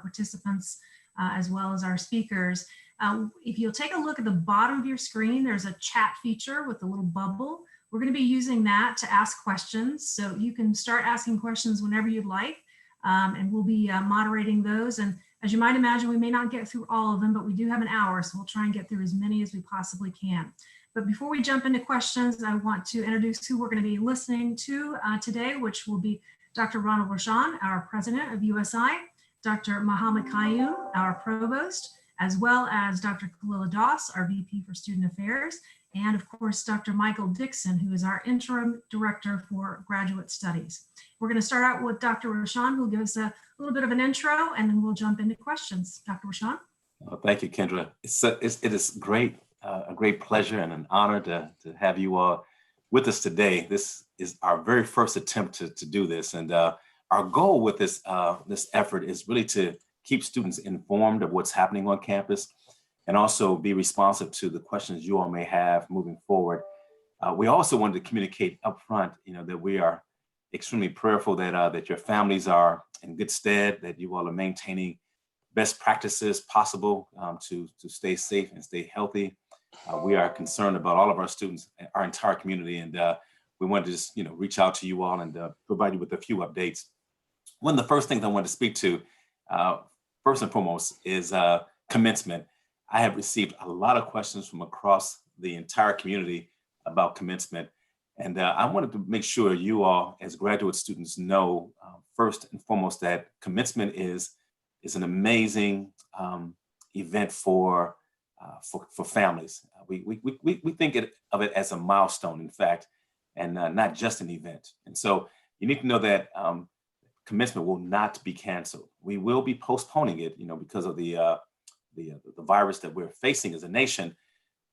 participants as well as our speakers. If you'll take a look at the bottom of your screen, there's a chat feature with a little bubble. We're going to be using that to ask questions. So you can start asking questions whenever you'd like, and we'll be moderating those. And as you might imagine, we may not get through all of them, but we do have an hour, so we'll try and get through as many as we possibly can. But before we jump into questions, I want to introduce who we're going to be listening to today, which will be Dr. Ronald Rochon, our president of USI, Dr. Mohammed Qayyum, our provost, as well as Dr. Kalila Das, our VP for Student Affairs, and of course, Dr. Michael Dixon, who is our interim director for graduate studies. We're going to start out with Dr. Rochon, who will give us a little bit of an intro, and then we'll jump into questions. Dr. Rochon. Oh, thank you, Kendra. It is great, a great pleasure and an honor to have you all with us today. This is our very first attempt to do this, and our goal with this effort is really to keep students informed of what's happening on campus and also be responsive to the questions you all may have moving forward. We also wanted to communicate up front, that we are extremely prayerful that your families are in good stead, that you all are maintaining best practices possible to stay safe and stay healthy. We are concerned about all of our students, our entire community, and we wanted to just reach out to you all and provide you with a few updates. One of the first things I wanted to speak to, first and foremost, is commencement. I have received a lot of questions from across the entire community about commencement. And I wanted to make sure you all, as graduate students, know first and foremost that commencement is an amazing event for families. We think of it as a milestone, in fact, and not just an event. And so you need to know that commencement will not be canceled. We will be postponing it, because of the virus that we're facing as a nation.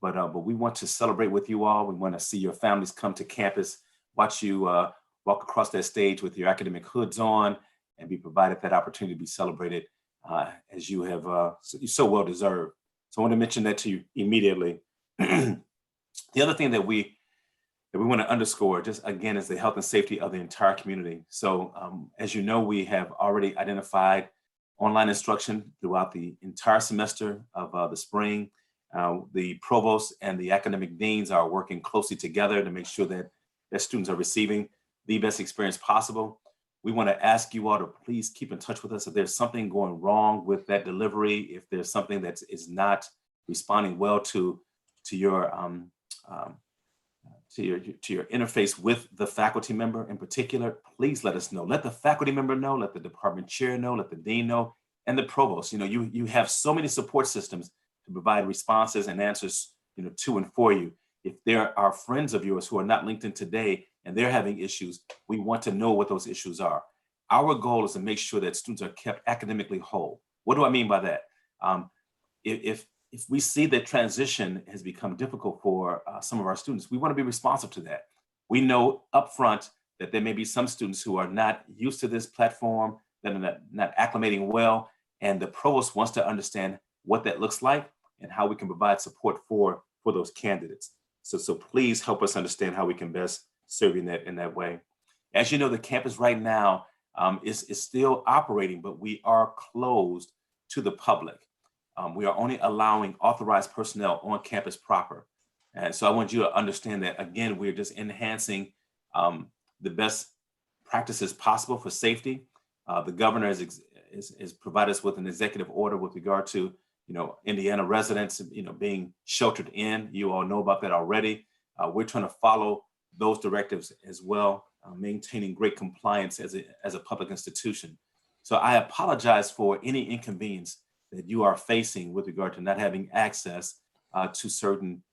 But we want to celebrate with you all. We want to see your families come to campus, watch you walk across that stage with your academic hoods on, and be provided that opportunity to be celebrated as you have so well deserved. So I want to mention that to you immediately. The other thing that we want to underscore, just again, is the health and safety of the entire community. So as you know, we have already identified online instruction throughout the entire semester of the spring. The provost and the academic deans are working closely together to make sure that students are receiving the best experience possible. We want to ask you all to please keep in touch with us if there's something going wrong with that delivery, if there's something that is not responding well to your interface with the faculty member in particular. Please let us know. Let the faculty member know, let the department chair know, let the dean know, and the provost. You have so many support systems to provide responses and answers, to and for you. If there are friends of yours who are not linked in today and they're having issues, we want to know what those issues are. Our goal is to make sure that students are kept academically whole. What do I mean by that? If we see that transition has become difficult for some of our students, we want to be responsive to that. We know upfront that there may be some students who are not used to this platform, that are not acclimating well, and the provost wants to understand what that looks like and how we can provide support for those candidates. So please help us understand how we can best serve you in that way. As you know, the campus right now is still operating, but we are closed to the public. We are only allowing authorized personnel on campus proper. And so I want you to understand that, again, we're just enhancing the best practices possible for safety. The governor has provided us with an executive order with regard to Indiana residents, being sheltered in. You all know about that already. We're trying to follow those directives as well, maintaining great compliance as a public institution. So I apologize for any inconvenience that you are facing with regard to not having access to certain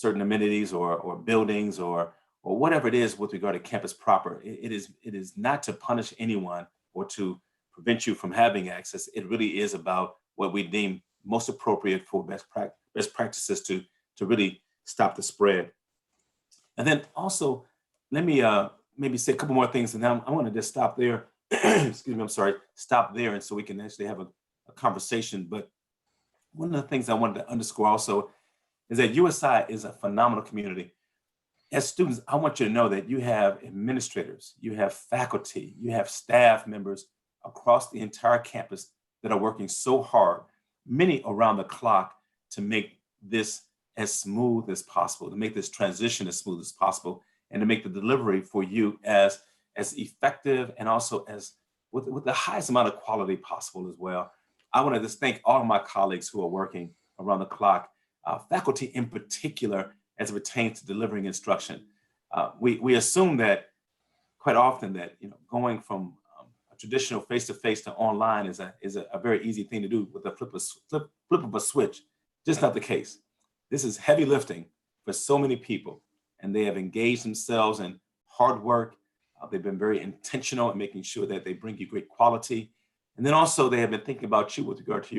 amenities or buildings or whatever it is with regard to campus proper. It is not to punish anyone or to prevent you from having access. It really is about what we deem most appropriate for best practices to really stop the spread. And then also, let me maybe say a couple more things, and then I want to just stop there. Excuse me, I'm sorry, stop there, and so we can actually have a conversation. But one of the things I wanted to underscore also is that USI is a phenomenal community. As students, I want you to know that you have administrators, you have faculty, you have staff members across the entire campus that are working so hard, many around the clock, to make this as smooth as possible, to make this transition as smooth as possible, and to make the delivery for you as effective and also as with the highest amount of quality possible as well. I want to just thank all of my colleagues who are working around the clock, faculty in particular, as it pertains to delivering instruction. We assume that quite often that going from a traditional face-to-face to online is a very easy thing to do with the flip of a switch. Just not the case. This is heavy lifting for so many people, and they have engaged themselves in hard work. They've been very intentional in making sure that they bring you great quality. And then also they have been thinking about you with regard to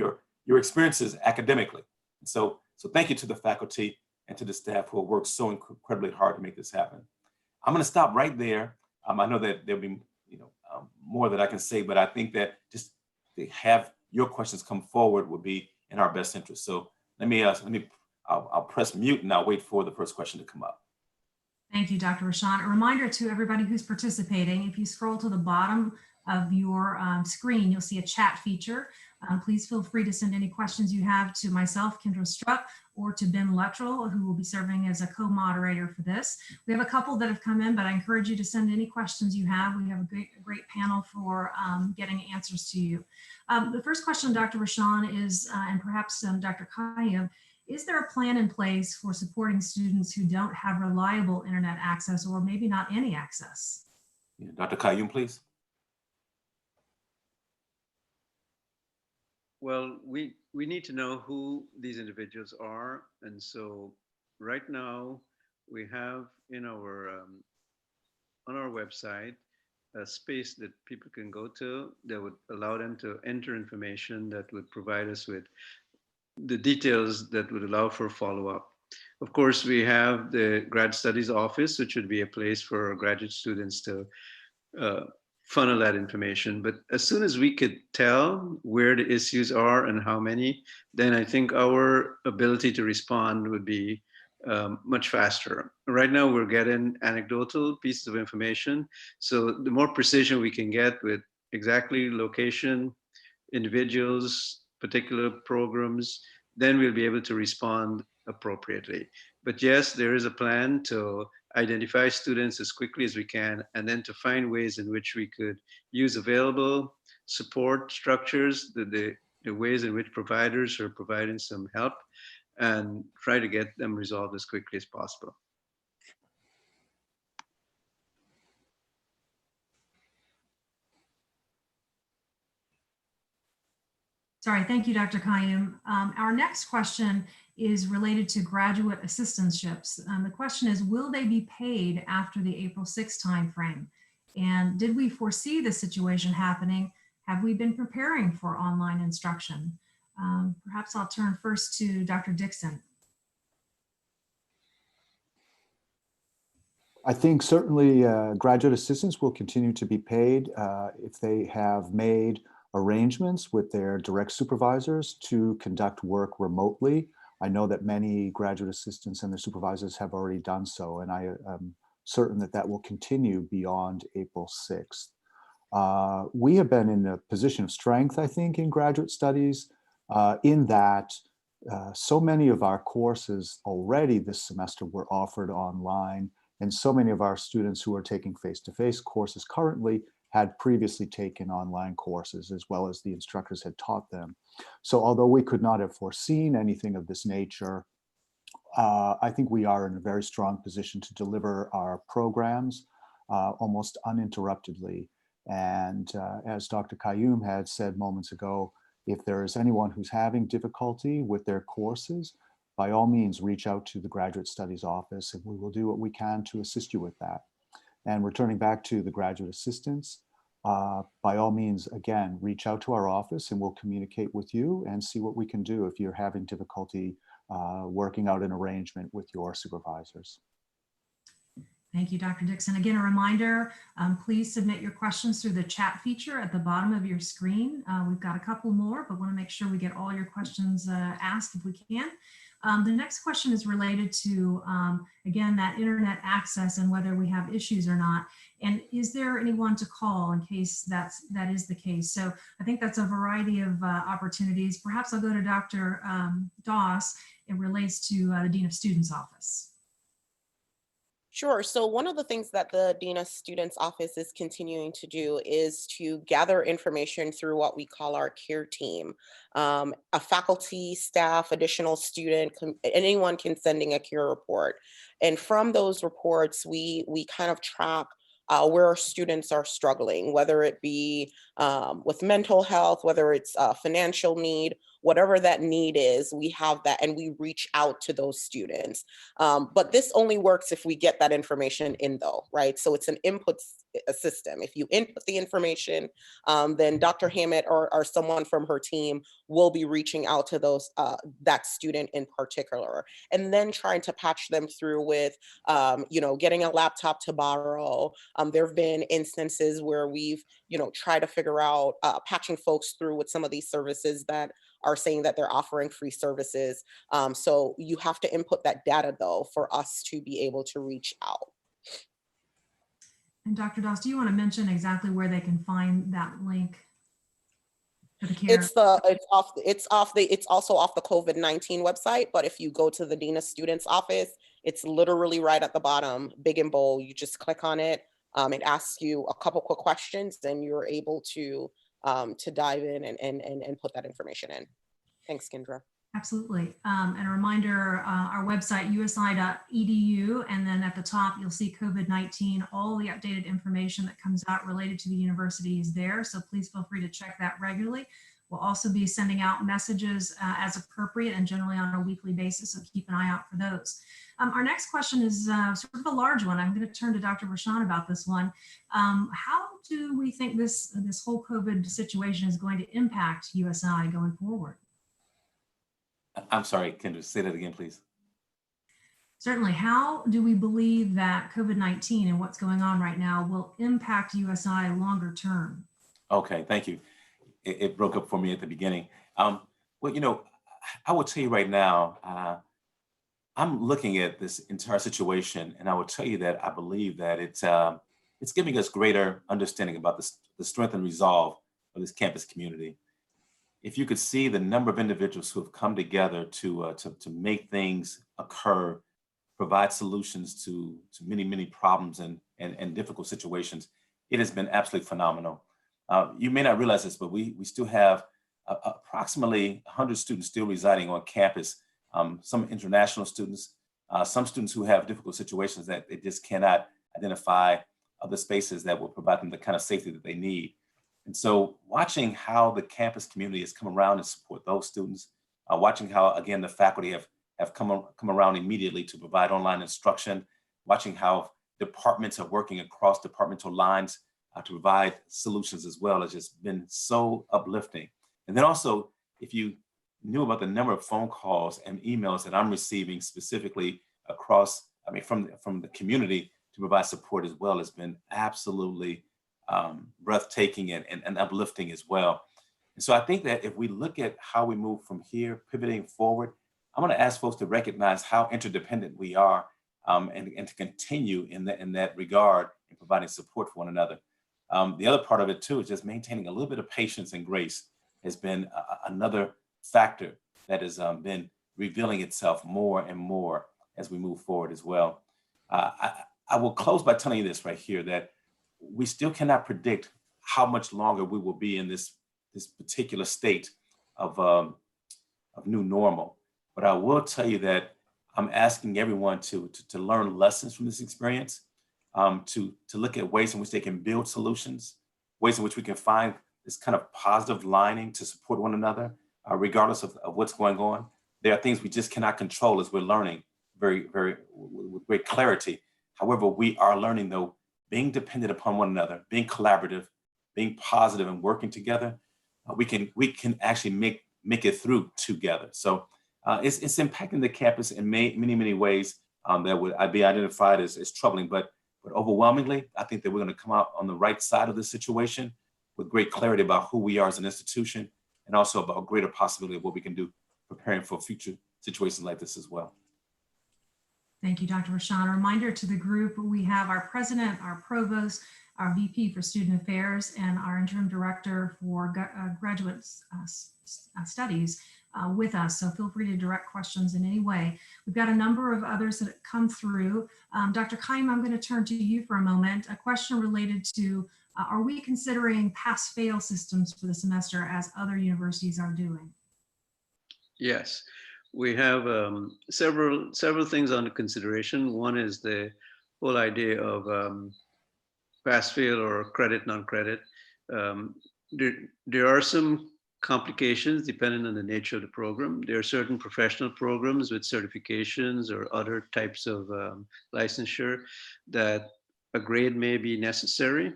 your experiences academically. And so thank you to the faculty and to the staff who have worked so incredibly hard to make this happen. I'm going to stop right there. I know that there'll be more that I can say, but I think that just to have your questions come forward would be in our best interest. So I'll press mute and I'll wait for the first question to come up. Thank you, Dr. Rashan. A reminder to everybody who's participating, if you scroll to the bottom of your screen, you'll see a chat feature. Please feel free to send any questions you have to myself, Kendra Struck, or to Ben Luttrell, who will be serving as a co-moderator for this. We have a couple that have come in, but I encourage you to send any questions you have. We have a great panel for getting answers to you. The first question, Dr. Rashan, is, and perhaps Dr. Qayyum, is there a plan in place for supporting students who don't have reliable internet access or maybe not any access? Yeah, Dr. Qayyum, please. Well, we need to know who these individuals are. And so right now we have in our on our website a space that people can go to that would allow them to enter information that would provide us with the details that would allow for follow-up. Of course, we have the Grad Studies Office, which would be a place for graduate students to funnel that information. But as soon as we could tell where the issues are and how many, then I think our ability to respond would be much faster. Right now, we're getting anecdotal pieces of information. So the more precision we can get with exactly location, individuals, particular programs, then we'll be able to respond appropriately. But yes, there is a plan to identify students as quickly as we can, and then to find ways in which we could use available support structures, the ways in which providers are providing some help, and try to get them resolved as quickly as possible. Sorry, thank you, Dr. Qayyum. Our next question is related to graduate assistantships. The question is, will they be paid after the April 6th timeframe? And did we foresee this situation happening? Have we been preparing for online instruction? Perhaps I'll turn first to Dr. Dixon. I think certainly graduate assistants will continue to be paid if they have made arrangements with their direct supervisors to conduct work remotely. I know that many graduate assistants and their supervisors have already done so, and I am certain that that will continue beyond April 6th. We have been in a position of strength, I think, in graduate studies, in that so many of our courses already this semester were offered online, and so many of our students who are taking face-to-face courses currently had previously taken online courses, as well as the instructors had taught them. So although we could not have foreseen anything of this nature, I think we are in a very strong position to deliver our programs almost uninterruptedly. And as Dr. Qayyum had said moments ago, if there is anyone who's having difficulty with their courses, by all means, reach out to the Graduate Studies Office, and we will do what we can to assist you with that. And returning back to the graduate assistants, by all means, again, reach out to our office and we'll communicate with you and see what we can do if you're having difficulty working out an arrangement with your supervisors. Thank you, Dr. Dixon. Again, a reminder, please submit your questions through the chat feature at the bottom of your screen. We've got a couple more, but want to make sure we get all your questions asked if we can. The next question is related to, again, that internet access and whether we have issues or not. And is there anyone to call in case that is the case? So I think that's a variety of opportunities. Perhaps I'll go to Dr. Doss. It relates to the Dean of Students office. Sure. So one of the things that the Dean of Students Office is continuing to do is to gather information through what we call our care team. A faculty, staff, additional student, anyone can sending a care report. And from those reports, we kind of track where our students are struggling, whether it be with mental health, whether it's financial need, whatever that need is, we have that and we reach out to those students. But this only works if we get that information in though, right? So it's an input system. If you input the information, then Dr. Hammett or someone from her team will be reaching out to those that student in particular, and then trying to patch them through with, getting a laptop to borrow. There have been instances where we've, tried to figure out patching folks through with some of these services that are saying that they're offering free services. So you have to input that data though for us to be able to reach out. And Dr. Doss, do you want to mention exactly where they can find that link for the care? It's also off the COVID-19 website, but if you go to the Dean of Students office, it's literally right at the bottom, big and bold. You just click on it. It asks you a couple quick questions, then you're able to dive in and put that information in. Thanks, Kendra. Absolutely. And a reminder, our website, usi.edu, and then at the top, you'll see COVID-19. All the updated information that comes out related to the university is there. So please feel free to check that regularly. We'll also be sending out messages as appropriate and generally on a weekly basis, so keep an eye out for those. Our next question is sort of a large one. I'm going to turn to Dr. Rashan about this one. How do we think this whole COVID situation is going to impact USI going forward? I'm sorry, Kendra, say that again, please. Certainly. How do we believe that COVID-19 and what's going on right now will impact USI longer term? Okay, thank you. It broke up for me at the beginning. Well, I will tell you right now, I'm looking at this entire situation, and I will tell you that I believe that it's giving us greater understanding about the strength and resolve of this campus community. If you could see the number of individuals who have come together to make things occur, provide solutions to many, many problems and difficult situations, it has been absolutely phenomenal. You may not realize this, but we still have approximately 100 students still residing on campus, some international students, some students who have difficult situations that they just cannot identify other spaces that will provide them the kind of safety that they need. And so watching how the campus community has come around and support those students, watching how, again, the faculty have come around immediately to provide online instruction, watching how departments are working across departmental lines to provide solutions as well has just been so uplifting. And then also, if you knew about the number of phone calls and emails that I'm receiving specifically across, from the community to provide support as well, has been absolutely breathtaking and uplifting as well. And so I think that if we look at how we move from here, pivoting forward, I'm going to ask folks to recognize how interdependent we are and to continue in that regard in providing support for one another. The other part of it too is just maintaining a little bit of patience and grace has been another factor that has been revealing itself more and more as we move forward as well. I will close by telling you this right here, that we still cannot predict how much longer we will be in this particular state of new normal. But I will tell you that I'm asking everyone to learn lessons from this experience, to look at ways in which they can build solutions, ways in which we can find this kind of positive lining to support one another, regardless of what's going on. There are things we just cannot control as we're learning with great clarity. However, we are learning, though, being dependent upon one another, being collaborative, being positive and working together, we can actually make it through together. So it's impacting the campus in many ways that would be identified as troubling, but But overwhelmingly, I think that we're going to come out on the right side of this situation with great clarity about who we are as an institution and also about greater possibility of what we can do preparing for future situations like this as well. Thank you, Dr. Rashan. A reminder to the group, we have our president, our provost, our VP for Student Affairs, and our interim director for graduate studies with us. So feel free to direct questions in any way. We've got a number of others that have come through. Dr. Kaim, I'm going to turn to you for a moment. A question related to, are we considering pass-fail systems for the semester as other universities are doing? Yes, we have several things under consideration. One is the whole idea of pass-fail or credit, non-credit. There are some complications depending on the nature of the program. There are certain professional programs with certifications or other types of licensure that a grade may be necessary.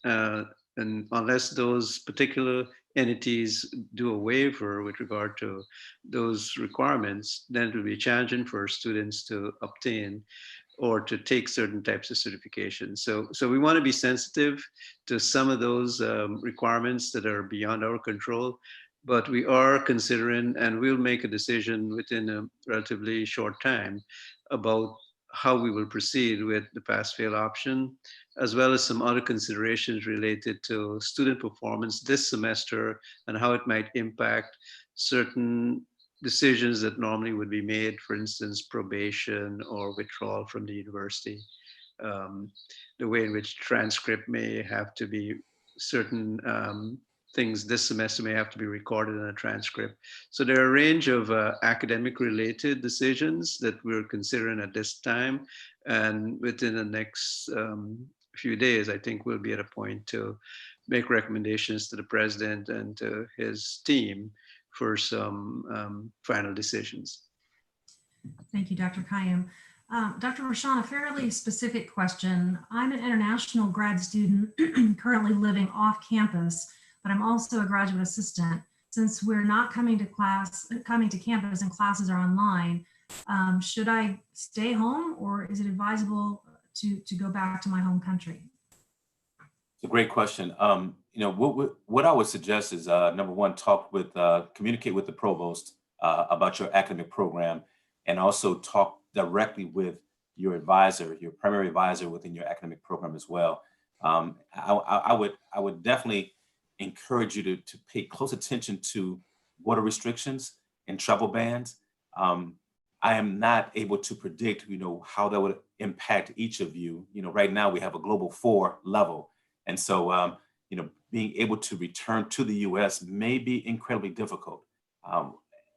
And unless those particular entities do a waiver with regard to those requirements, then it will be challenging for students to obtain or to take certain types of certifications. So we want to be sensitive to some of those requirements that are beyond our control, but we are considering, and we'll make a decision within a relatively short time about how we will proceed with the pass-fail option, as well as some other considerations related to student performance this semester and how it might impact certain decisions that normally would be made, for instance, probation or withdrawal from the university. The way in which transcript may have to be, certain things this semester may have to be recorded in a transcript. So there are a range of academic related decisions that we're considering at this time. And within the next few days, I think we'll be at a point to make recommendations to the president and to his team for some final decisions. Thank you, Dr. Kaim. Dr. Rashan, a fairly specific question. I'm an international grad student currently living off campus, but I'm also a graduate assistant. Since we're not coming to campus and classes are online, should I stay home or is it advisable to go back to my home country? It's a great question. What I would suggest is number one, communicate with the provost about your academic program, and also talk directly with your advisor, your primary advisor within your academic program as well. I would definitely encourage you to pay close attention to border restrictions and travel bans. I am not able to predict, how that would impact each of you. Right now we have a global 4 level. And so, being able to return to the U.S. may be incredibly difficult.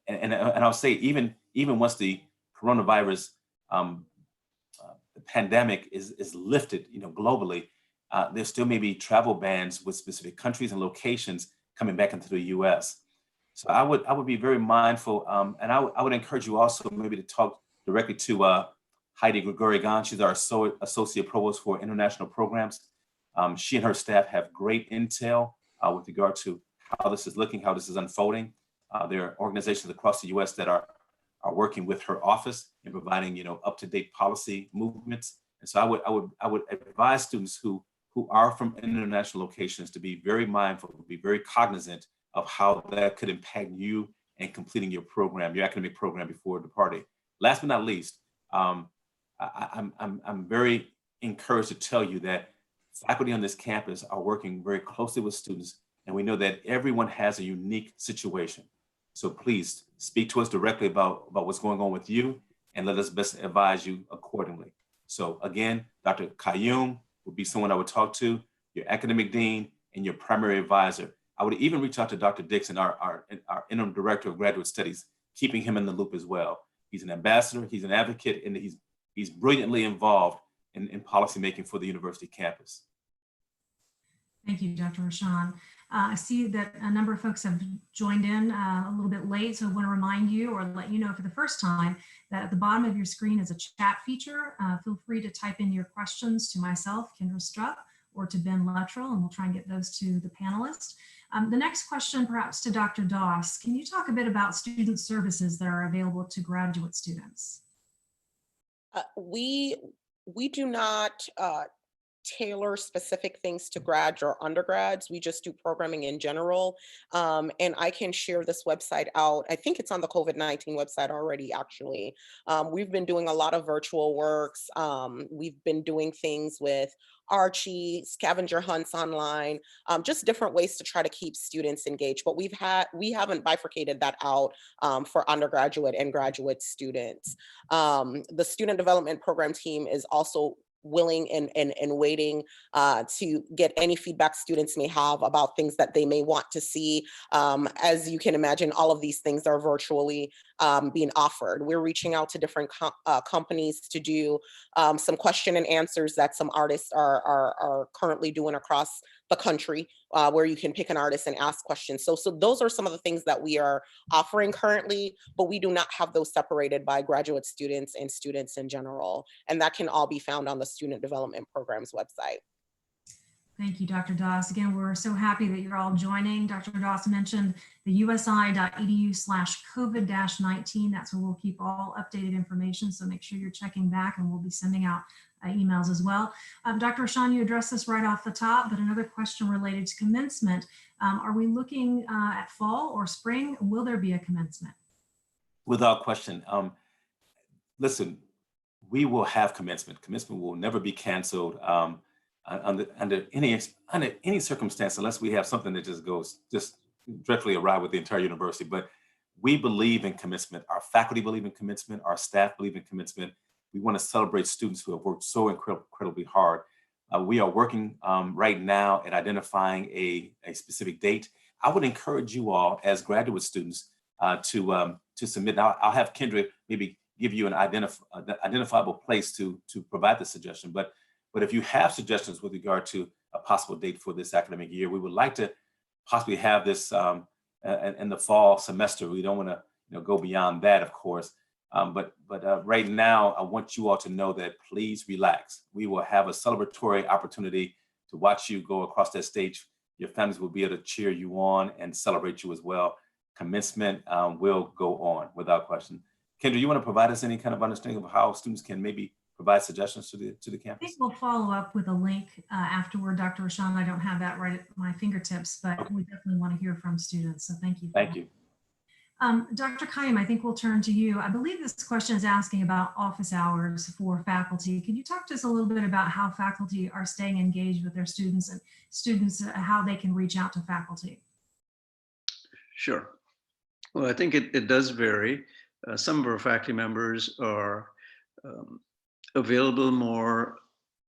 And I'll say even once the coronavirus the pandemic is lifted, globally, there still may be travel bans with specific countries and locations coming back into the U.S. So I would be very mindful, and I would encourage you also maybe to talk directly to Heidi Grigorian. She's our associate provost for international programs. She and her staff have great intel with regard to how this is looking, how this is unfolding. There are organizations across the U.S. that are working with her office and providing, up-to-date policy movements. And so I would advise students who are from international locations to be very mindful, to be very cognizant of how that could impact you and completing your program, your academic program before departing. Last but not least, I'm very encouraged to tell you that faculty on this campus are working very closely with students, and we know that everyone has a unique situation. So please speak to us directly about what's going on with you, and let us best advise you accordingly. So again, Dr. Kaim would be someone I would talk to, your academic dean, and your primary advisor. I would even reach out to Dr. Dixon, our interim director of graduate studies, keeping him in the loop as well. He's an ambassador, he's an advocate, and he's brilliantly involved in policymaking for the university campus. Thank you, Dr. Rashan. I see that a number of folks have joined in a little bit late, so I want to remind you or let you know for the first time that at the bottom of your screen is a chat feature. Feel free to type in your questions to myself, Kendra Strupp, or to Ben Luttrell, and we'll try and get those to the panelists. The next question, perhaps to Dr. Doss. Can you talk a bit about student services that are available to graduate students? We We do not tailor specific things to grads or undergrads. We just do programming in general. And I can share this website out. I think it's on the COVID-19 website already, actually. We've been doing a lot of virtual works. We've been doing things with Archie, scavenger hunts online, just different ways to try to keep students engaged. But we haven't bifurcated that out for undergraduate and graduate students. The student development program team is also willing and waiting to get any feedback students may have about things that they may want to see. As you can imagine, all of these things are virtually being offered. We're reaching out to different companies to do some question and answers that some artists are currently doing across the country, where you can pick an artist and ask questions. So those are some of the things that we are offering currently, but we do not have those separated by graduate students and students in general. And that can all be found on the Student Development Program's website. Thank you, Dr. Doss. Again, we're so happy that you're all joining. Dr. Doss mentioned the usi.edu/COVID-19. That's where we'll keep all updated information. So make sure you're checking back, and we'll be sending out emails as well. Dr. Rashan, you addressed this right off the top, but another question related to commencement. Are we looking at fall or spring? Will there be a commencement? Without question. Listen, we will have commencement. Commencement will never be canceled under any circumstance, unless we have something that just directly awry with the entire university. But we believe in commencement. Our faculty believe in commencement. Our staff believe in commencement. We want to celebrate students who have worked so incredibly hard. We are working right now at identifying a specific date. I would encourage you all as graduate students to submit. Now, I'll have Kendra maybe give you an identifiable place to provide the suggestion. But if you have suggestions with regard to a possible date for this academic year, we would like to possibly have this in the fall semester. We don't want to go beyond that, of course. But right now, I want you all to know that please relax. We will have a celebratory opportunity to watch you go across that stage. Your families will be able to cheer you on and celebrate you as well. Commencement will go on without question. Kendra, you want to provide us any kind of understanding of how students can maybe provide suggestions to the I campus? think we'll follow up with a link afterward, Dr. Rashan. I don't have that right at my fingertips, but Okay. we definitely want to hear from students. So thank you. Thank you. Dr. Kayem, I think we'll turn to you. I believe this question is asking about office hours for faculty. Can you talk to us a little bit about how faculty are staying engaged with their students and how they can reach out to faculty? Sure. Well, I think it does vary. Some of our faculty members are available more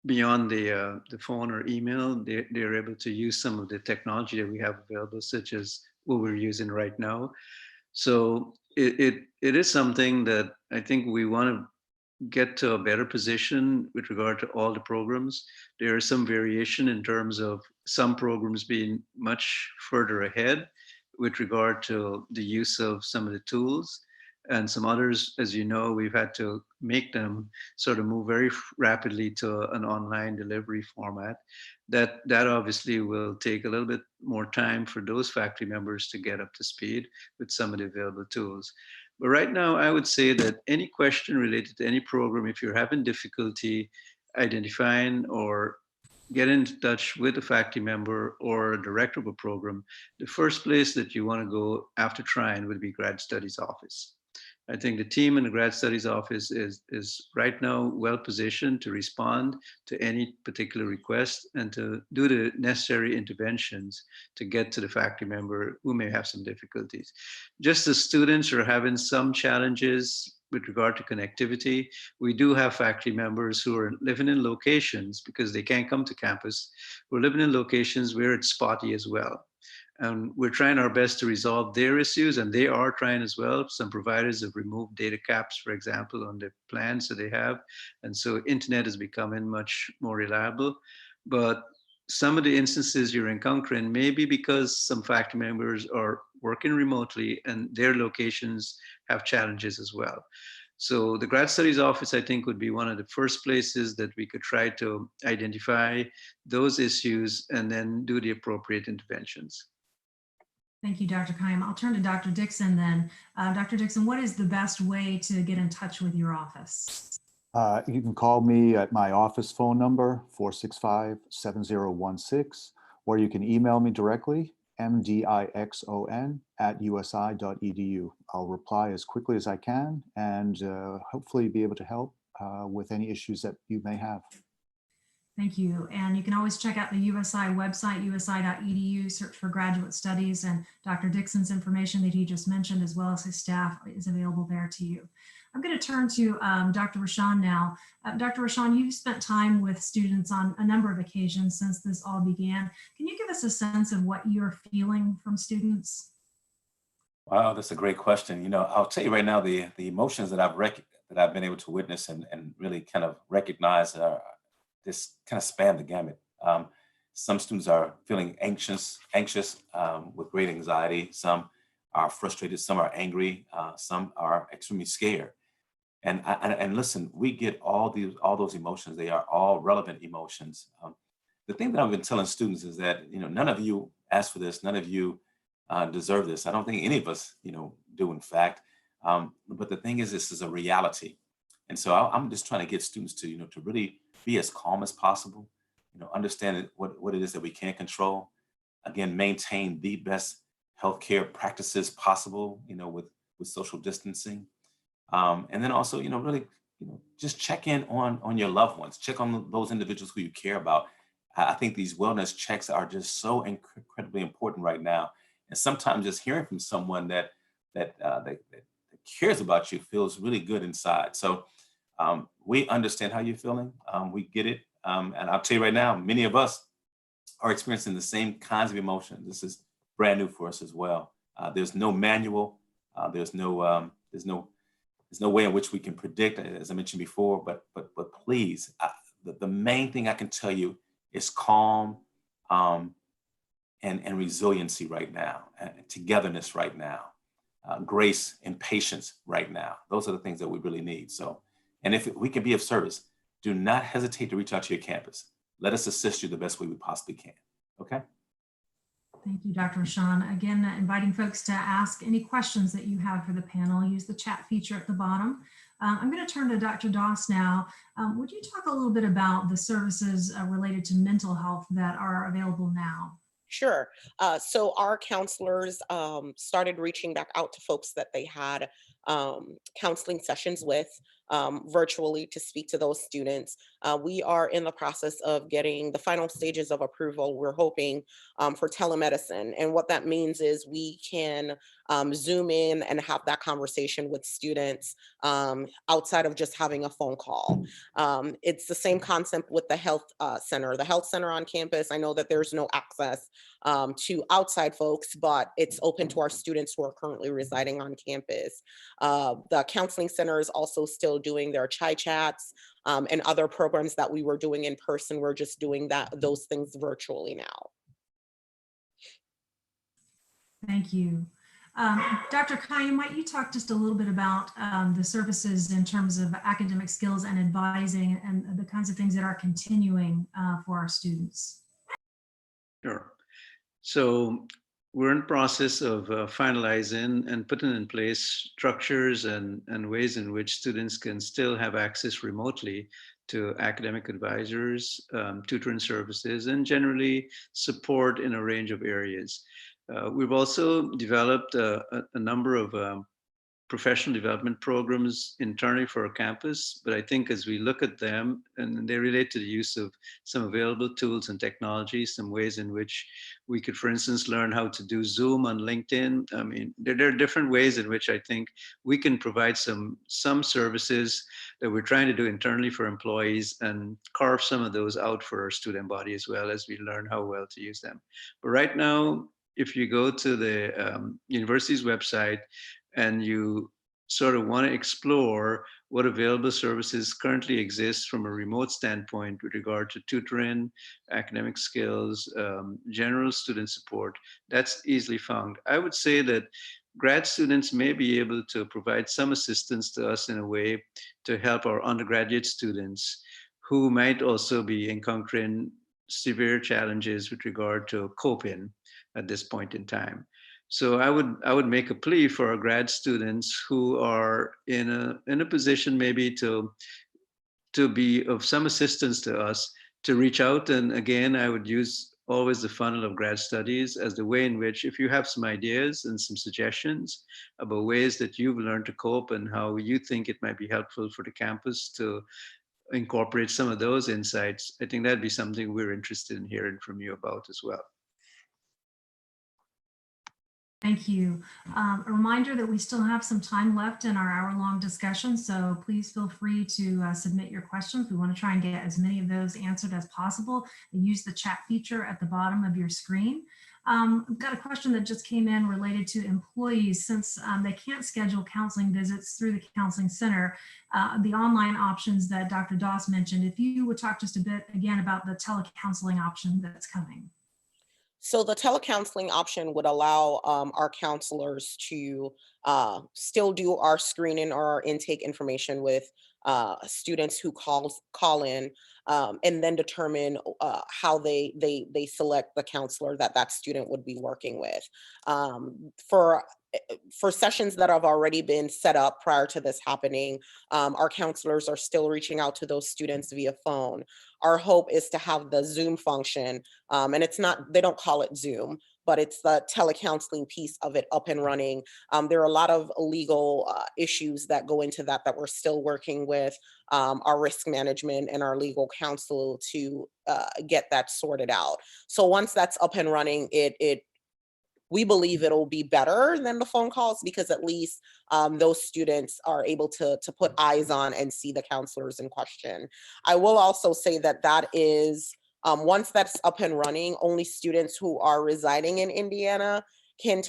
beyond the phone or email. They're able to use some of the technology that we have available, such as what we're using right now. So it is something that I think we want to get to a better position with regard to all the programs. There is some variation in terms of some programs being much further ahead with regard to the use of some of the tools. And some others, as you know, we've had to make them sort of move very rapidly to an online delivery format. That obviously will take a little bit more time for those faculty members to get up to speed with some of the available tools. But right now, I would say that any question related to any program, if you're having difficulty identifying or get in touch with a faculty member or a director of a program, the first place that you want to go after trying would be Grad Studies Office. I think the team in the Grad Studies Office is right now well positioned to respond to any particular request and to do the necessary interventions to get to the faculty member who may have some difficulties. Just as students are having some challenges with regard to connectivity, we do have faculty members who are living in locations because they can't come to campus. We're living in locations where it's spotty as well. And we're trying our best to resolve their issues, and they are trying as well. Some providers have removed data caps, for example, on the plans that they have. And so internet is becoming much more reliable. But some of the instances you're encountering may be because some faculty members are working remotely and their locations have challenges as well. So the Grad Studies Office, I think, would be one of the first places that we could try to identify those issues and then do the appropriate interventions. Thank you, Dr. Kayem. I'll turn to Dr. Dixon then. Dr. Dixon, what is the best way to get in touch with your office? You can call me at my office phone number, 465-7016, or you can email me directly, mdixon@usi.edu. I'll reply as quickly as I can and hopefully be able to help with any issues that you may have. Thank you. And you can always check out the USI website, usi.edu, search for graduate studies, and Dr. Dixon's information that he just mentioned, as well as his staff, is available there to you. I'm going to turn to Dr. Rashan now. Dr. Rashan, you've spent time with students on a number of occasions since this all began. Can you give us a sense of what you're feeling from students? Wow, that's a great question. You know, I'll tell you right now, the emotions that I've been able to witness and really kind of recognize are this kind of span the gamut. Some students are feeling anxious with great anxiety. Some are frustrated. Some are angry. Some are extremely scared. And listen, we get all those emotions. They are all relevant emotions. The thing that I've been telling students is that, you know, none of you asked for this. None of you deserve this. I don't think any of us, you know, do in fact. But the thing is, this is a reality. And so I'm just trying to get students to, you know, to really be as calm as possible, you know, understand what it is that we can control. Again, maintain the best healthcare practices possible, you know, with social distancing. And then also, you know, really, you know, just check in on your loved ones, check on those individuals who you care about. I think these wellness checks are just so incredibly important right now. And sometimes just hearing from someone that cares about you feels really good inside. So we understand how you're feeling. We get it. And I'll tell you right now, many of us are experiencing the same kinds of emotions. This is brand new for us as well. There's no manual. There's no way in which we can predict, as I mentioned before. But please, the main thing I can tell you is calm and resiliency right now, and togetherness right now, grace and patience right now. Those are the things that we really need. So, and if we can be of service, do not hesitate to reach out to your campus. Let us assist you the best way we possibly can. Okay? Thank you, Dr. Rashan. Again, inviting folks to ask any questions that you have for the panel. Use the chat feature at the bottom. I'm going to turn to Dr. Doss now. Would you talk a little bit about the services related to mental health that are available now? Sure. So our counselors started reaching back out to folks that they had counseling sessions with virtually to speak to those students. We are in the process of getting the final stages of approval, we're hoping, for telemedicine. And what that means is we can Zoom in and have that conversation with students outside of just having a phone call. It's the same concept with the health center. The health center on campus, I know that there's no access to outside folks, but it's open to our students who are currently residing on campus. The counseling center is also still doing their chai chats and other programs that we were doing in person. We're just doing those things virtually now. Thank you. Dr. Kaya, might you talk just a little bit about the services in terms of academic skills and advising and the kinds of things that are continuing for our students? Sure. So we're in the process of finalizing and putting in place structures and ways in which students can still have access remotely to academic advisors, tutoring services, and generally support in a range of areas. We've also developed a number of professional development programs internally for our campus, but I think as we look at them, and they relate to the use of some available tools and technologies, some ways in which we could, for instance, learn how to do Zoom on LinkedIn. I mean, there are different ways in which I think we can provide some services that we're trying to do internally for employees and carve some of those out for our student body as well as we learn how well to use them. But right now, if you go to the university's website, and you sort of want to explore what available services currently exist from a remote standpoint with regard to tutoring, academic skills, general student support, that's easily found. I would say that grad students may be able to provide some assistance to us in a way to help our undergraduate students who might also be encountering severe challenges with regard to coping at this point in time. So I would make a plea for our grad students who are in a position maybe to to be of some assistance to us to reach out. And again, I would use always the funnel of grad studies as the way in which, if you have some ideas and some suggestions about ways that you've learned to cope and how you think it might be helpful for the campus to incorporate some of those insights, I think that'd be something we're interested in hearing from you about as well. Thank you. A reminder that we still have some time left in our hour-long discussion, so please feel free to submit your questions. We want to try and get as many of those answered as possible. Use the chat feature at the bottom of your screen. I've got a question that just came in related to employees. Since they can't schedule counseling visits through the Counseling Center, the online options that Dr. Doss mentioned, if you would talk just a bit again about the telecounseling option that's coming. So the telecounseling option would allow our counselors to still do our screening or our intake information with students who call in, and then determine how they select the counselor that student would be working with. For sessions that have already been set up prior to this happening, our counselors are still reaching out to those students via phone. Our hope is to have the Zoom function, and it's not, they don't call it Zoom, but it's the telecounseling piece of it up and running. There are a lot of legal issues that go into that we're still working with our risk management and our legal counsel to get that sorted out. So once that's up and running, we believe it'll be better than the phone calls, because at least those students are able to put eyes on and see the counselors in question. I will also say that is, once that's up and running, only students who are residing in Indiana can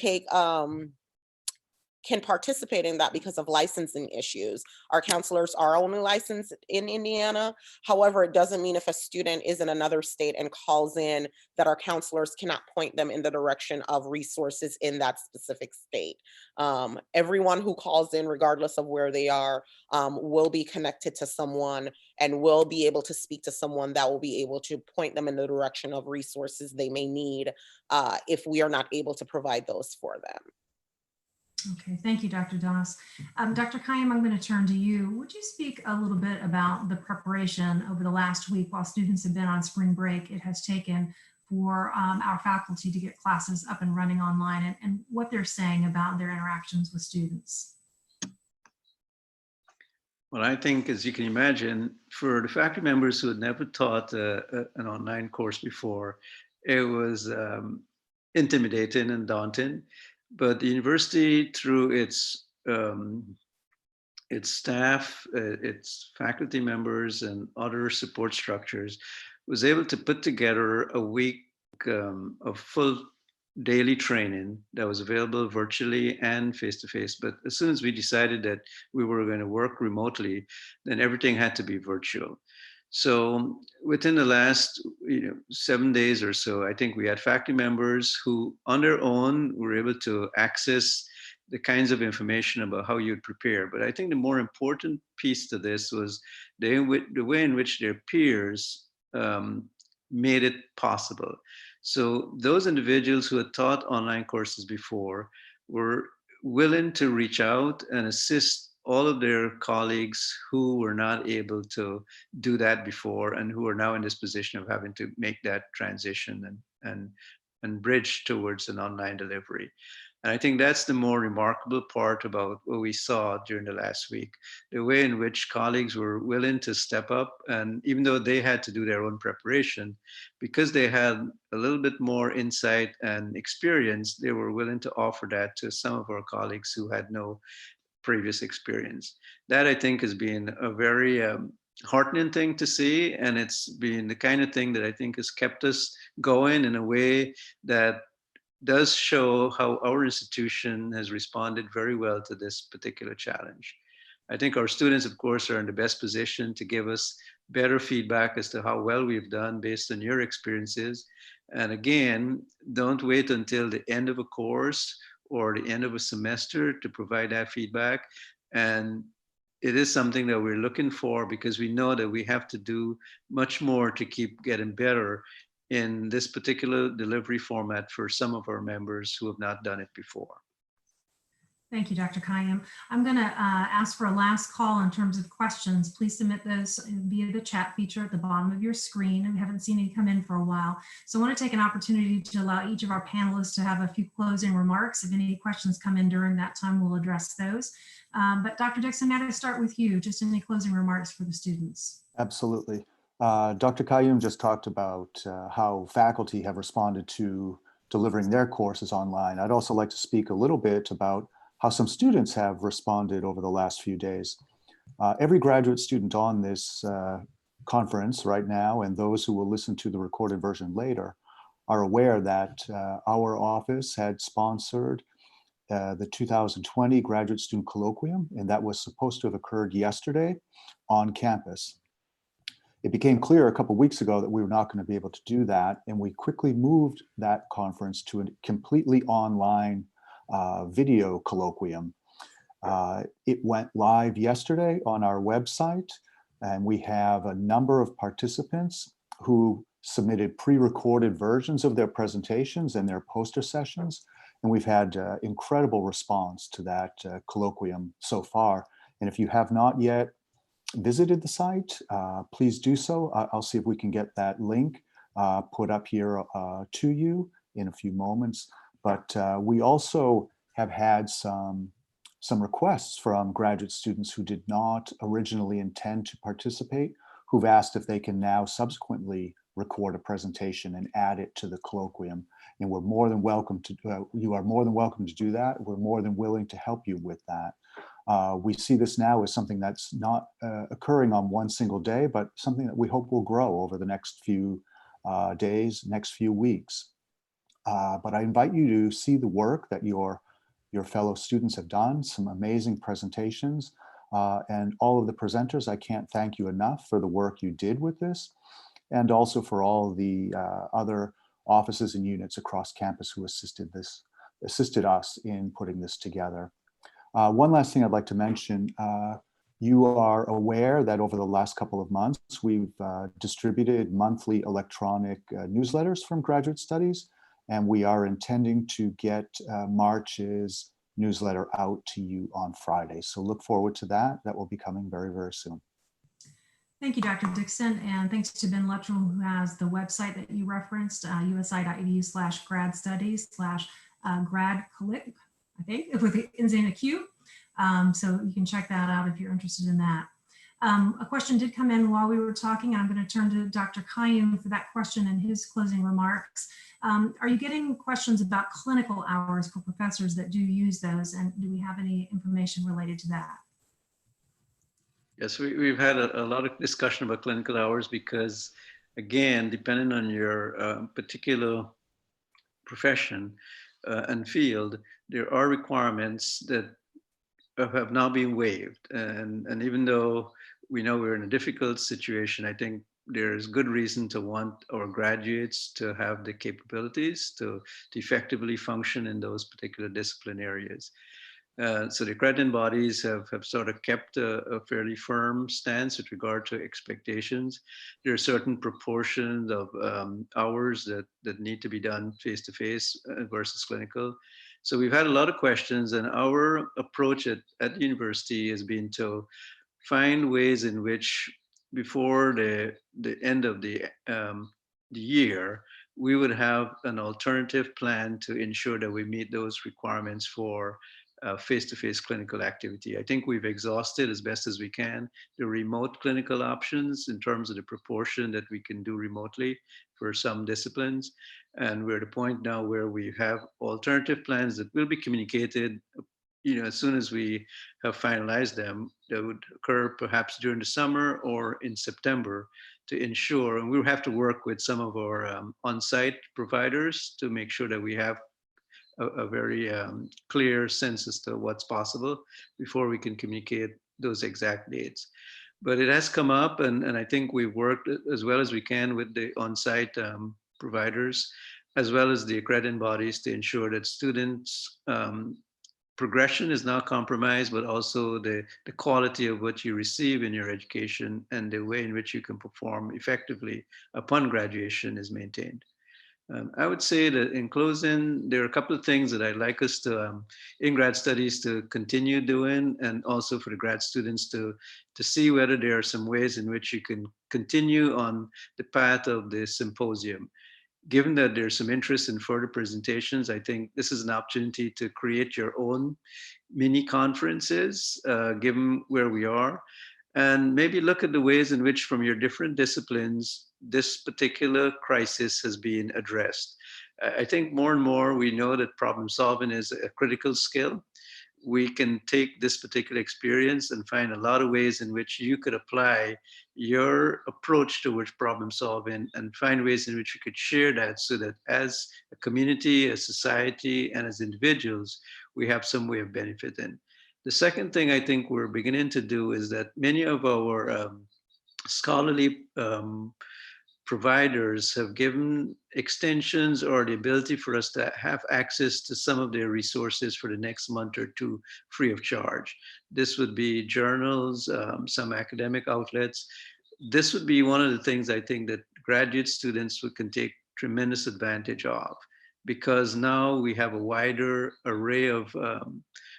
participate in that because of licensing issues. Our counselors are only licensed in Indiana. However, it doesn't mean if a student is in another state and calls in that our counselors cannot point them in the direction of resources in that specific state. Everyone who calls in, regardless of where they are, will be connected to someone and will be able to speak to someone that will be able to point them in the direction of resources they may need if we are not able to provide those for them. Okay, thank you, Dr. Doss. Dr. Kayem, I'm going to turn to you. Would you speak a little bit about the preparation over the last week while students have been on spring break it has taken for our faculty to get classes up and running online, and what they're saying about their interactions with students? Well, I think, as you can imagine, for the faculty members who had never taught an online course before, it was intimidating and daunting. But the university, through its staff, its faculty members, and other support structures, was able to put together a week of full daily training that was available virtually and face-to-face. But as soon as we decided that we were going to work remotely, then everything had to be virtual. So within the last 7 days or so, I think we had faculty members who on their own were able to access the kinds of information about how you'd prepare. But I think the more important piece to this was the way in which their peers made it possible. So those individuals who had taught online courses before were willing to reach out and assist all of their colleagues who were not able to do that before and who are now in this position of having to make that transition and bridge towards an online delivery. And I think that's the more remarkable part about what we saw during the last week, the way in which colleagues were willing to step up. And even though they had to do their own preparation, because they had a little bit more insight and experience, they were willing to offer that to some of our colleagues who had no previous experience. That, I think, has been a very heartening thing to see. And it's been the kind of thing that I think has kept us going in a way that does show how our institution has responded very well to this particular challenge. I think our students, of course, are in the best position to give us better feedback as to how well we've done based on your experiences. And again, don't wait until the end of a course or the end of a semester to provide that feedback. And it is something that we're looking for, because we know that we have to do much more to keep getting better in this particular delivery format for some of our members who have not done it before. Thank you, Dr. Kayem. I'm going to ask for a last call in terms of questions. Please submit those via the chat feature at the bottom of your screen. We haven't seen any come in for a while. So I want to take an opportunity to allow each of our panelists to have a few closing remarks. If any questions come in during that time, we'll address those. But Dr. Dixon, may I start with you? Just any closing remarks for the students? Absolutely. Dr. Kayum just talked about how faculty have responded to delivering their courses online. I'd also like to speak a little bit about how some students have responded over the last few days. Every graduate student on this conference right now, and those who will listen to the recorded version later, are aware that our office had sponsored the 2020 Graduate Student Colloquium, and that was supposed to have occurred yesterday on campus. It became clear a couple of weeks ago that we were not going to be able to do that, and we quickly moved that conference to a completely online video colloquium. It went live yesterday on our website, and we have a number of participants who submitted pre-recorded versions of their presentations and their poster sessions, and we've had incredible response to that colloquium so far. And if you have not yet visited the site, please do so. I'll see if we can get that link put up here to you in a few moments. But we also have had some requests from graduate students who did not originally intend to participate, who've asked if they can now subsequently record a presentation and add it to the colloquium. And we're more than welcome to, you are more than welcome to do that. We're more than willing to help you with that. We see this now as something that's not occurring on one single day, but something that we hope will grow over the next few days, next few weeks. But I invite you to see the work that your fellow students have done, some amazing presentations, and all of the presenters. I can't thank you enough for the work you did with this, and also for all the other offices and units across campus who assisted us in putting this together. One last thing I'd like to mention, you are aware that over the last couple of months, we've distributed monthly electronic newsletters from Graduate Studies, and we are intending to get March's newsletter out to you on Friday. So look forward to that. That will be coming very, very soon. Thank you, Dr. Dixon, and thanks to Ben Luttrell, who has the website that you referenced, usi.edu/grad studies/grad-collic, I think, with the ends in a Q. So you can check that out if you're interested in that. A question did come in while we were talking, and I'm going to turn to Dr. Kayem for that question and his closing remarks. Are you getting questions about clinical hours for professors that do use those, and do we have any information related to that? Yes, we've had a lot of discussion about clinical hours because, again, depending on your particular profession and field, there are requirements that have now been waived. And even though we know we're in a difficult situation, I think there's good reason to want our graduates to have the capabilities to effectively function in those particular discipline areas. So the accrediting bodies have sort of kept a fairly firm stance with regard to expectations. There are certain proportions of hours that need to be done face-to-face versus clinical. So we've had a lot of questions, and our approach at the university has been to find ways in which before the end of the year, we would have an alternative plan to ensure that we meet those requirements for face-to-face clinical activity. I think we've exhausted as best as we can the remote clinical options in terms of the proportion that we can do remotely for some disciplines. And we're at a point now where we have alternative plans that will be communicated, as soon as we have finalized them, that would occur perhaps during the summer or in September to ensure, and we'll have to work with some of our on-site providers to make sure that we have a very clear sense as to what's possible before we can communicate those exact dates. But it has come up, and I think we've worked as well as we can with the on-site providers, as well as the accrediting bodies, to ensure that students' progression is not compromised, but also the quality of what you receive in your education and the way in which you can perform effectively upon graduation is maintained. I would say that in closing, there are a couple of things that I'd like us to, in grad studies, to continue doing, and also for the grad students to see whether there are some ways in which you can continue on the path of the symposium. Given that there's some interest in further presentations, I think this is an opportunity to create your own mini conferences, given where we are, and maybe look at the ways in which from your different disciplines, this particular crisis has been addressed. I think more and more we know that problem solving is a critical skill. We can take this particular experience and find a lot of ways in which you could apply your approach towards problem solving and find ways in which you could share that so that as a community, as society, and as individuals, we have some way of benefiting. The second thing I think we're beginning to do is that many of our scholarly providers have given extensions or the ability for us to have access to some of their resources for the next month or two free of charge. This would be journals, some academic outlets. This would be one of the things I think that graduate students can take tremendous advantage of, because now we have a wider array of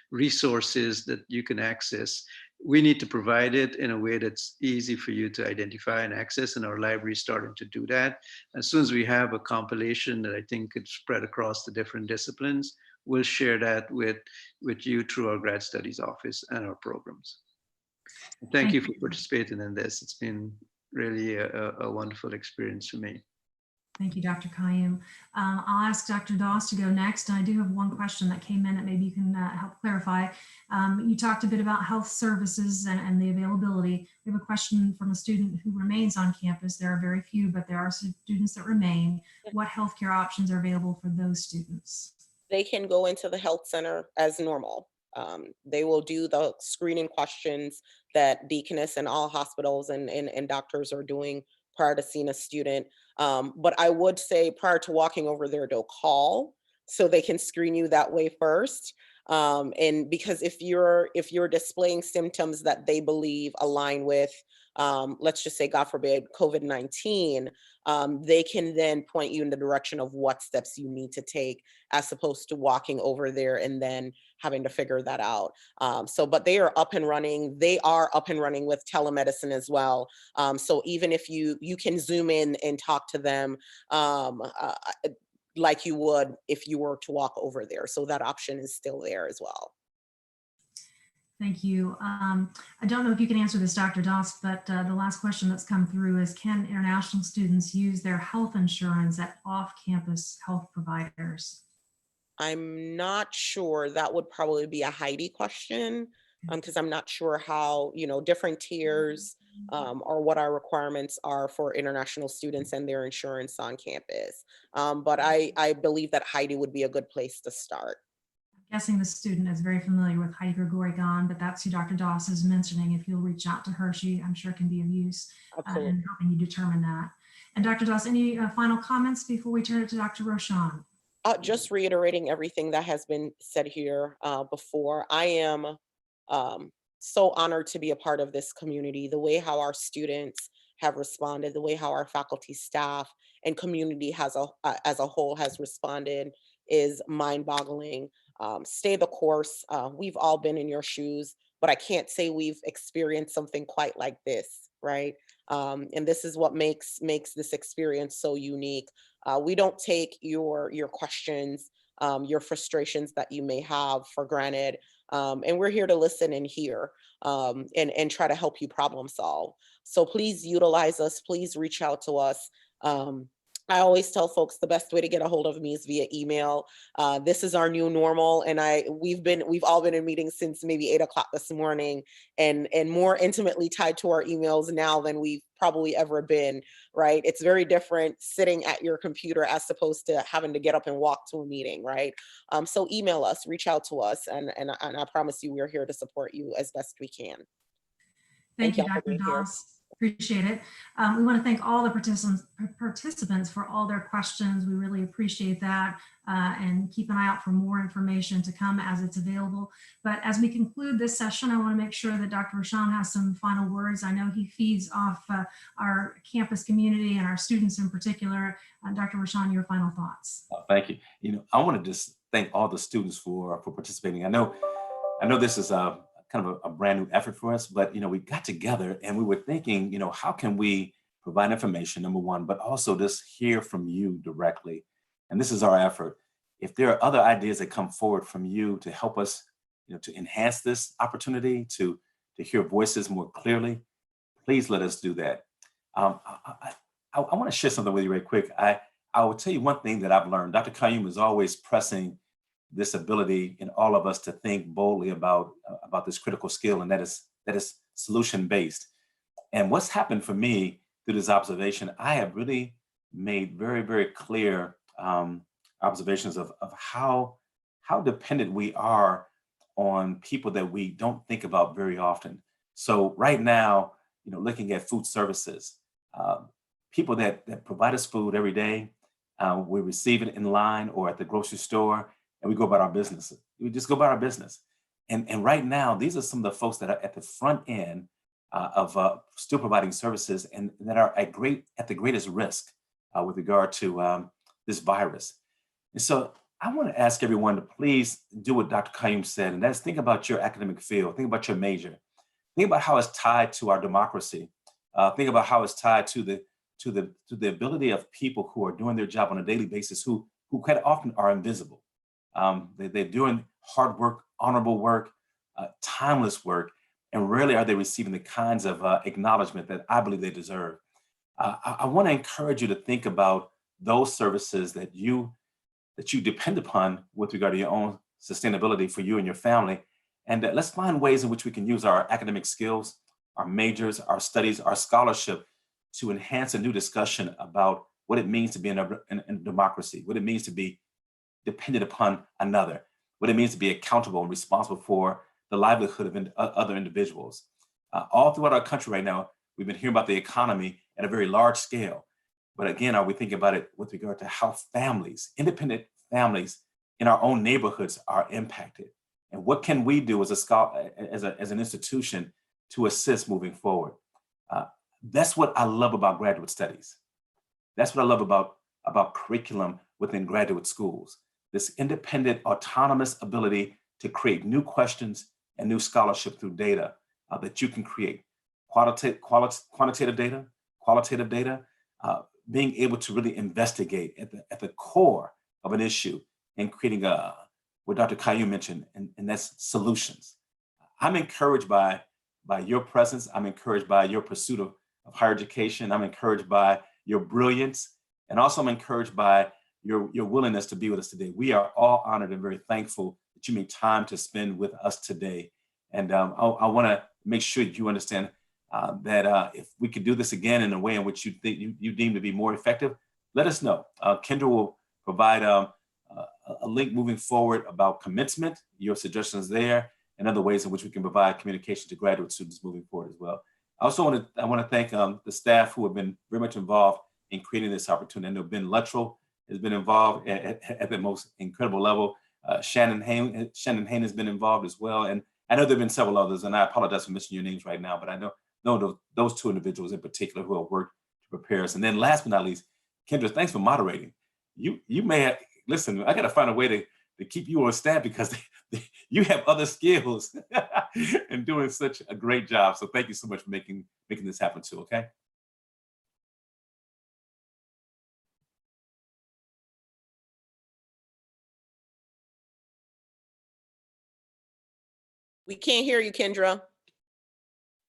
resources that you can access. We need to provide it in a way that's easy for you to identify and access, and our library is starting to do that. As soon as we have a compilation that I think could spread across the different disciplines, we'll share that with you through our grad studies office and our programs. Thank you for participating in this. It's been really a wonderful experience for me. Thank you, Dr. Qayyum. I'll ask Dr. Doss to go next. I do have one question that came in that maybe you can help clarify. You talked a bit about health services and the availability. We have a question from a student who remains on campus. There are very few, but there are students that remain. What healthcare options are available for those students? They can go into the health center as normal. They will do the screening questions that Deaconess and all hospitals and doctors are doing prior to seeing a student. But I would say prior to walking over there, they'll call so they can screen you that way first. And because if you're displaying symptoms that they believe align with, let's just say, God forbid, COVID-19, they can then point you in the direction of what steps you need to take, as opposed to walking over there and then having to figure that out. But they are up and running. They are up and running with telemedicine as well. So even if you can Zoom in and talk to them, like you would if you were to walk over there. So that option is still there as well. Thank you. I don't know if you can answer this, Dr. Doss, but the last question that's come through is, can international students use their health insurance at off-campus health providers? I'm not sure. That would probably be a Heidi question, because I'm not sure how, different tiers or what our requirements are for international students and their insurance on campus. But I believe that Heidi would be a good place to start. I'm guessing the student is very familiar with Heidi Grigorian, but that's who Dr. Doss is mentioning. If you'll reach out to her, I'm sure can be of use in helping you determine that. And Dr. Doss, any final comments before we turn it to Dr. Rochon? Just reiterating everything that has been said here before. I am so honored to be a part of this community. The way how our students have responded, the way how our faculty, staff, and community as a whole has responded is mind-boggling. Stay the course. We've all been in your shoes, but I can't say we've experienced something quite like this, right? And this is what makes this experience so unique. We don't take your questions, your frustrations that you may have for granted. And we're here to listen and hear and try to help you problem solve. So please utilize us. Please reach out to us. I always tell folks the best way to get a hold of me is via email. This is our new normal, and we've all been in meetings since maybe 8 o'clock this morning, and more intimately tied to our emails now than we've probably ever been. Right? It's very different sitting at your computer as opposed to having to get up and walk to a meeting. Right? So email us, reach out to us, and I promise you we're here to support you as best we can. Thank you, y'all for Dr. being here. Doss. Appreciate it. We want to thank all the participants for all their questions. We really appreciate that, and keep an eye out for more information to come as it's available. But as we conclude this session, I want to make sure that Dr. Rashan has some final words. I know he feeds off our campus community and our students in particular. Dr. Rashan, your final thoughts. Thank you. I want to just thank all the students for participating. I know this is a kind of a brand new effort for us, but we got together and we were thinking, how can we provide information, number one, but also just hear from you directly. And this is our effort. If there are other ideas that come forward from you to help us, to enhance this opportunity, to hear voices more clearly, please let us do that. I want to share something with you really quick. I will tell you one thing that I've learned. Dr. Qayyum is always pressing this ability in all of us to think boldly about this critical skill, and that is solution-based. And what's happened for me through this observation, I have really made very, very clear observations of how dependent we are on people that we don't think about very often. So right now, looking at food services, people that provide us food every day, we receive it in line or at the grocery store, and we go about our business. We just go about our business. And right now, these are some of the folks that are at the front end of still providing services and that are at the greatest risk with regard to this virus. And so I want to ask everyone to please do what Dr. Qayyum said, and that's think about your academic field, think about your major, think about how it's tied to our democracy, think about how it's tied to the ability of people who are doing their job on a daily basis who quite often are invisible. They're doing hard work, honorable work, timeless work, and rarely are they receiving the kinds of acknowledgement that I believe they deserve. I want to encourage you to think about those services that you depend upon with regard to your own sustainability for you and your family. And let's find ways in which we can use our academic skills, our majors, our studies, our scholarship to enhance a new discussion about what it means to be in a democracy, what it means to be dependent upon another, what it means to be accountable and responsible for the livelihood of other individuals. All throughout our country right now, we've been hearing about the economy at a very large scale. But again, are we thinking about it with regard to how families, independent families in our own neighborhoods are impacted? And what can we do as an institution to assist moving forward? That's what I love about graduate studies. That's what I love about curriculum within graduate schools. This independent, autonomous ability to create new questions and new scholarship through data that you can create. Quantitative data, qualitative data, being able to really investigate at the core of an issue and creating what Dr. Qayyum mentioned, and that's solutions. I'm encouraged by your presence. I'm encouraged by your pursuit of higher education. I'm encouraged by your brilliance. And also I'm encouraged by your willingness to be with us today. We are all honored and very thankful that you made time to spend with us today. And I wanna make sure you understand that if we could do this again in a way in which you think you deem to be more effective, let us know. Kendra will provide a link moving forward about commencement, your suggestions there, and other ways in which we can provide communication to graduate students moving forward as well. I also want to thank the staff who have been very much involved in creating this opportunity. I know Ben Luttrell has been involved at the most incredible level. Shannon Hain has been involved as well. And I know there've been several others, and I apologize for missing your names right now, but I know those two individuals in particular who have worked to prepare us. And then last but not least, Kendra, thanks for moderating. You may have, listen, I got to find a way to keep you on staff because you have other skills and doing such a great job. So thank you so much for making this happen too, okay? We can't hear you, Kendra.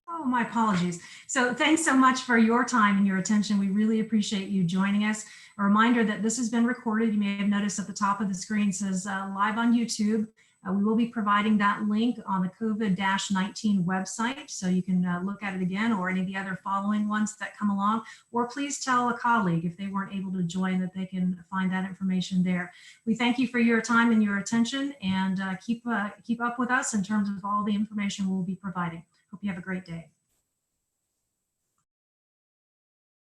Oh, my apologies. So thanks so much for your time and your attention. We really appreciate you joining us. A reminder that this has been recorded. You may have noticed at the top of the screen says live on YouTube. We will be providing that link on the COVID-19 website, so you can look at it again, or any of the other following ones that come along. Or please tell a colleague if they weren't able to join that they can find that information there. We thank you for your time and your attention, and keep up with us in terms of all the information we'll be providing. Hope you have a great day.